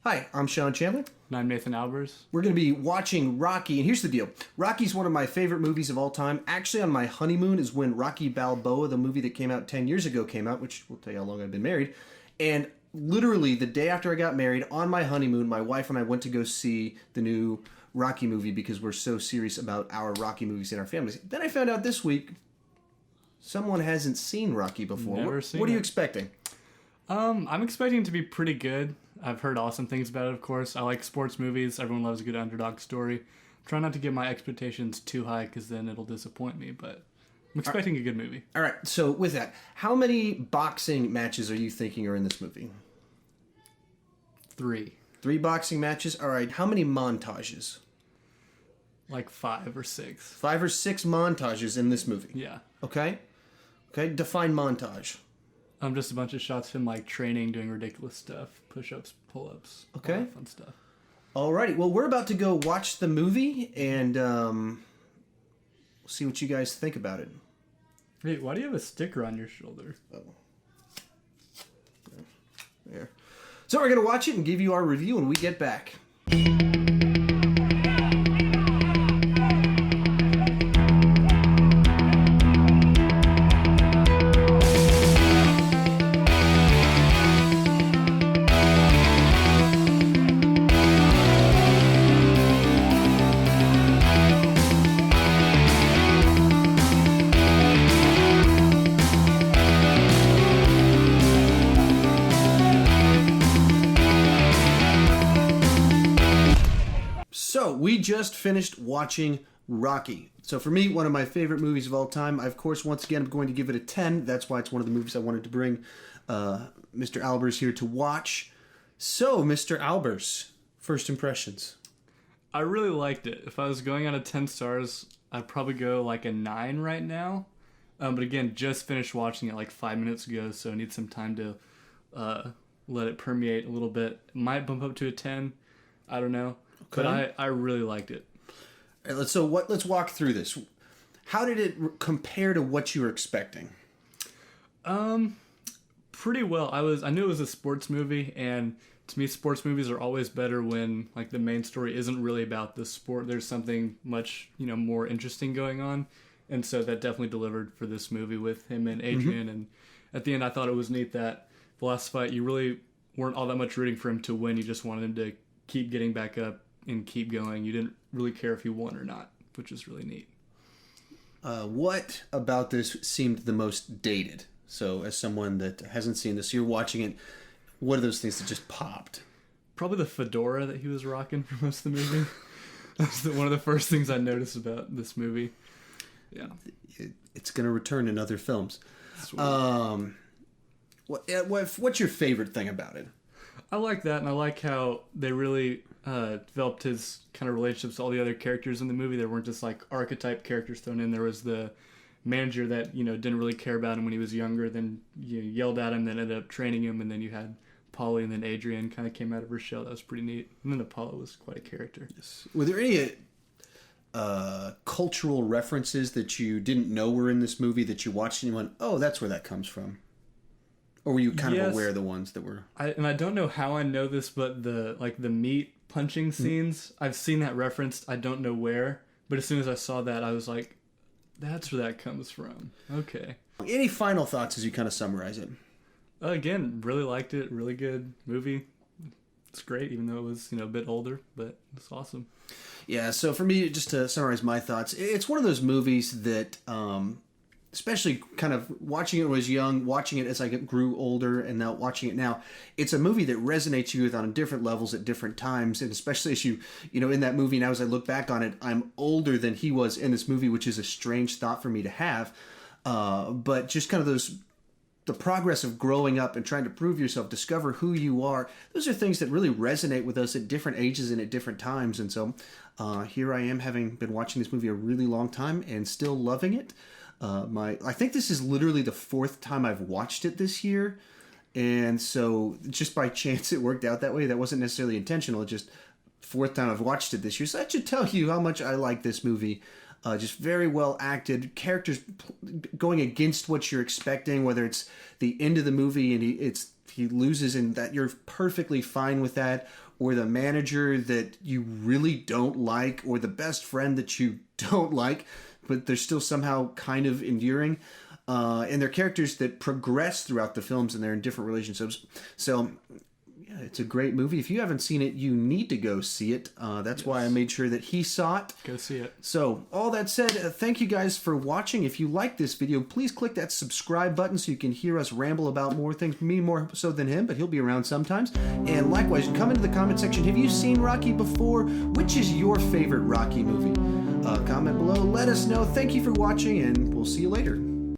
Hi, I'm Sean Chandler. And I'm Nathan Albers. We're going to be watching Rocky, and here's the deal. Rocky's one of my favorite movies of all time. Actually, on my honeymoon is when Rocky Balboa, the movie that came out 10 years ago, came out, which will tell you how long I've been married. And literally, the day after I got married, on my honeymoon, my wife and I went to go see the new Rocky movie because we're so serious about our Rocky movies in our families. Then I found out this week, someone hasn't seen Rocky before. Never seen What are you it. expecting? I'm expecting it to be pretty good. I've heard awesome things about it, of course. I like sports movies. Everyone loves a good underdog story. Try not to get my expectations too high because then it'll disappoint me, but I'm expecting a good movie. All right, so with that, how many boxing matches are you thinking are in this movie? 3. 3 boxing matches? All right, how many montages? Like 5 or 6. 5 or 6 montages in this movie. Yeah. Okay, define montage. Just a bunch of shots of him like training, doing ridiculous stuff, push-ups, pull-ups, Okay. all that fun stuff. Alrighty, well, we're about to go watch the movie and see what you guys think about it. Hey, why do you have a sticker on your shoulder? There. So we're going to watch it and give you our review when we get back. So, we just finished watching Rocky. So for me, one of my favorite movies of all time. I, of course, once again, I'm going to give it a 10. That's why it's one of the movies I wanted to bring Mr. Albers here to watch. So, Mr. Albers, first impressions. I really liked it. If I was going out of 10 stars, I'd probably go like a 9 right now. But again, just finished watching it like 5 minutes ago, so I need some time to let it permeate a little bit. Might bump up to a 10. I don't know. Okay. But I really liked it. All right, let's walk through this. How did it compare to what you were expecting? Pretty well. I knew it was a sports movie, and to me, sports movies are always better when like the main story isn't really about the sport. There's something much more interesting going on, and so that definitely delivered for this movie with him and Adrian. And at the end, I thought it was neat that the last fight you really weren't all that much rooting for him to win. You just wanted him to keep getting back up and keep going. You didn't really care if he won or not, which is really neat. What about this seemed the most dated? So, as someone that hasn't seen this, you're watching it. What are those things that just popped? Probably the fedora that he was rocking for most of the movie. That's one of the first things I noticed about this movie. Yeah. It's going to return in other films. Sweet. What's your favorite thing about it? I like that, and I like how they really developed his kind of relationships to all the other characters in the movie. There weren't just like archetype characters thrown in. There was the manager that didn't really care about him when he was younger, then yelled at him, then ended up training him, and then you had Paulie, and then Adrian kind of came out of her shell. That was pretty neat. And then Apollo was quite a character. Yes. Were there any cultural references that you didn't know were in this movie that you watched and you went, "Oh, that's where that comes from"? Or were you kind of aware of the ones that were? I don't know how I know this, but the meat punching scenes, I've seen that referenced. I don't know where, but as soon as I saw that, I was like, "That's where that comes from." Okay. Any final thoughts as you kind of summarize it? Again, really liked it. Really good movie. It's great, even though it was a bit older, but it's awesome. Yeah. So for me, just to summarize my thoughts, it's one of those movies that. Especially kind of watching it when I was young, watching it as I grew older, and now watching it now, it's a movie that resonates you with on different levels at different times, and especially as you in that movie now as I look back on it, I'm older than he was in this movie, which is a strange thought for me to have, but just kind of the progress of growing up and trying to prove yourself, discover who you are, those are things that really resonate with us at different ages and at different times, and so here I am having been watching this movie a really long time and still loving it. I think this is literally the 4th time I've watched it this year, and so just by chance it worked out that way. That wasn't necessarily intentional. It's just 4th time I've watched it this year, so that should tell you how much I like this movie. Just very well acted, characters going against what you're expecting, whether it's the end of the movie and it's he loses and that you're perfectly fine with that, or the manager that you really don't like, or the best friend that you don't like, but they're still somehow kind of endearing. And they're characters that progress throughout the films and they're in different relationships. So yeah, it's a great movie. If you haven't seen it, you need to go see it. That's why I made sure that he saw it. Go see it. So all that said, thank you guys for watching. If you like this video, please click that subscribe button so you can hear us ramble about more things. Me more so than him, but he'll be around sometimes. And likewise, come into the comment section. Have you seen Rocky before? Which is your favorite Rocky movie? Comment below. Let us know. Thank you for watching, and we'll see you later.